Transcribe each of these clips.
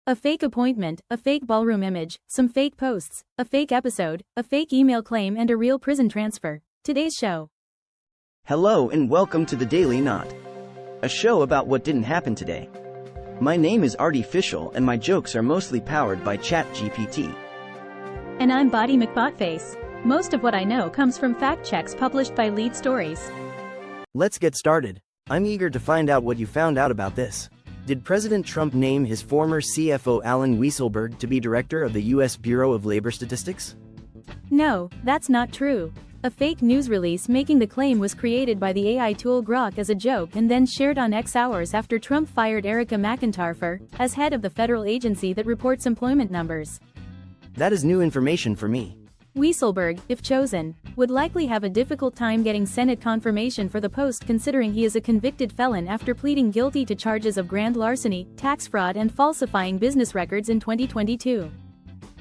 A fake appointment, a fake ballroom image, some fake posts, a fake episode, a fake email claim and a real prison transfer. Today's show. Hello and welcome to the Daily Knot, a show about what didn't happen today. My name is Artificial and my jokes are mostly powered by ChatGPT. And I'm Body McBotface. Most of what I know comes from fact checks published by Lead Stories. Let's get started. I'm eager to find out what you found out about this. Did President Trump name his former CFO Alan Wiesselberg to be director of the U.S. Bureau of Labor Statistics? No, that's not true. A fake news release making the claim was created by the AI tool Grok as a joke and then shared on X hours after Trump fired Erica McIntyre as head of the federal agency that reports employment numbers. That is new information for me. Wiesselberg, if chosen, would likely have a difficult time getting Senate confirmation for the post considering he is a convicted felon after pleading guilty to charges of grand larceny, tax fraud and falsifying business records in 2022.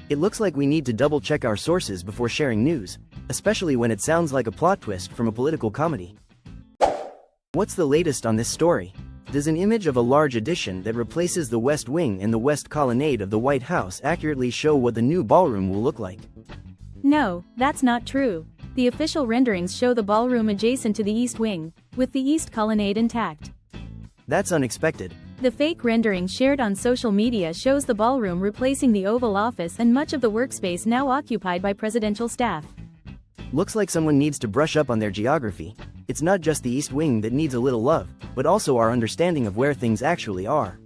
It looks like we need to double-check our sources before sharing news, especially when it sounds like a plot twist from a political comedy. What's the latest on this story? Does an image of a large addition that replaces the West Wing and the West Colonnade of the White House accurately show what the new ballroom will look like? No, that's not true. The official renderings show the ballroom adjacent to the East Wing, with the East Colonnade intact. That's unexpected. The fake rendering shared on social media shows the ballroom replacing the Oval Office and much of the workspace now occupied by presidential staff. Looks like someone needs to brush up on their geography. It's not just the East Wing that needs a little love, but also our understanding of where things actually are.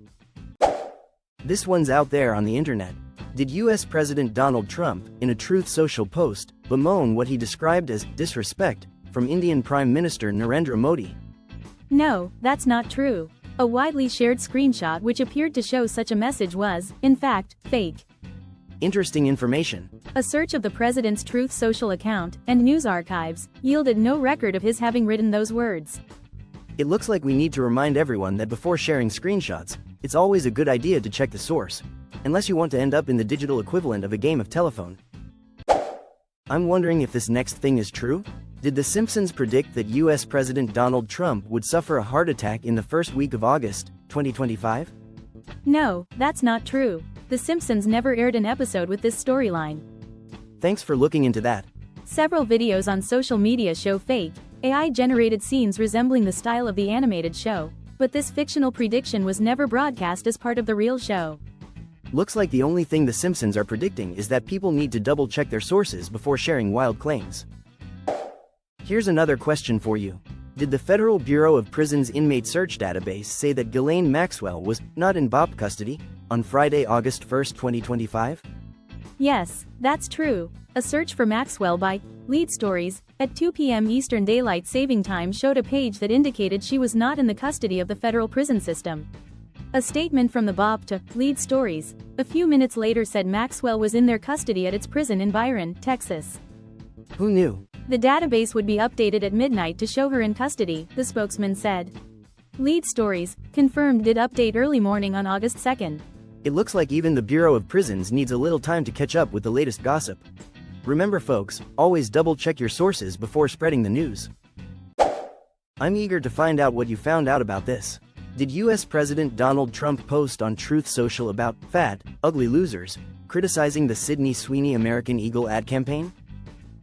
This one's out there on the internet. Did U.S. President Donald Trump, in a Truth Social post, bemoan what he described as disrespect from Indian Prime Minister Narendra Modi? No, that's not true. A widely shared screenshot which appeared to show such a message was, in fact, fake. Interesting information. A search of the president's Truth Social account and news archives yielded no record of his having written those words. It looks like we need to remind everyone that before sharing screenshots, it's always a good idea to check the source, unless you want to end up in the digital equivalent of a game of telephone. I'm wondering if this next thing is true? Did the Simpsons predict that U.S. President Donald Trump would suffer a heart attack in the first week of August, 2025? No, that's not true. The Simpsons never aired an episode with this storyline. Thanks for looking into that. Several videos on social media show fake, AI-generated scenes resembling the style of the animated show, but this fictional prediction was never broadcast as part of the real show. Looks like the only thing the Simpsons are predicting is that people need to double-check their sources before sharing wild claims. Here's another question for you. Did the Federal Bureau of Prisons inmate search database say that Ghislaine Maxwell was not in BOP custody on Friday, August 1, 2025? Yes, that's true. A search for Maxwell by Lead Stories at 2 p.m. Eastern Daylight Saving Time showed a page that indicated she was not in the custody of the federal prison system. A statement from the BOP to Lead Stories a few minutes later said Maxwell was in their custody at its prison in Byron, Texas. Who knew? The database would be updated at midnight to show her in custody, the spokesman said. Lead Stories confirmed did update early morning on August 2nd. It looks like even the Bureau of Prisons needs a little time to catch up with the latest gossip. Remember folks, always double-check your sources before spreading the news. I'm eager to find out what you found out about this. Did U.S. President Donald Trump post on Truth Social about fat, ugly losers, criticizing the Sydney Sweeney American Eagle ad campaign?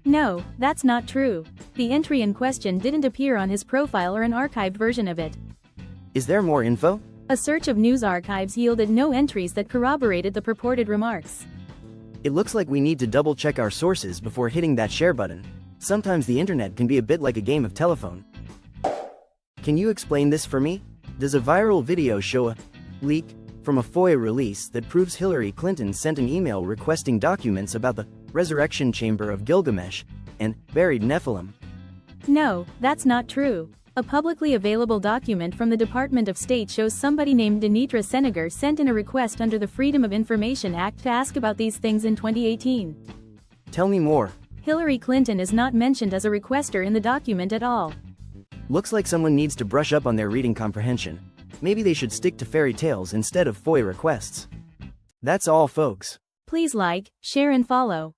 No, that's not true. The entry in question didn't appear on his profile or an archived version of it. Is there more info? A search of news archives yielded no entries that corroborated the purported remarks. It looks like we need to double-check our sources before hitting that share button. Sometimes the internet can be a bit like a game of telephone. Can you explain this for me? Does a viral video show a leak from a FOIA release that proves Hillary Clinton sent an email requesting documents about the resurrection chamber of Gilgamesh and buried Nephilim? No, that's not true. A publicly available document from the Department of State shows somebody named Denitra Senegar sent in a request under the Freedom of Information Act to ask about these things in 2018. Tell me more. Hillary Clinton is not mentioned as a requester in the document at all. Looks like someone needs to brush up on their reading comprehension. Maybe they should stick to fairy tales instead of FOIA requests. That's all folks. Please like, share and follow.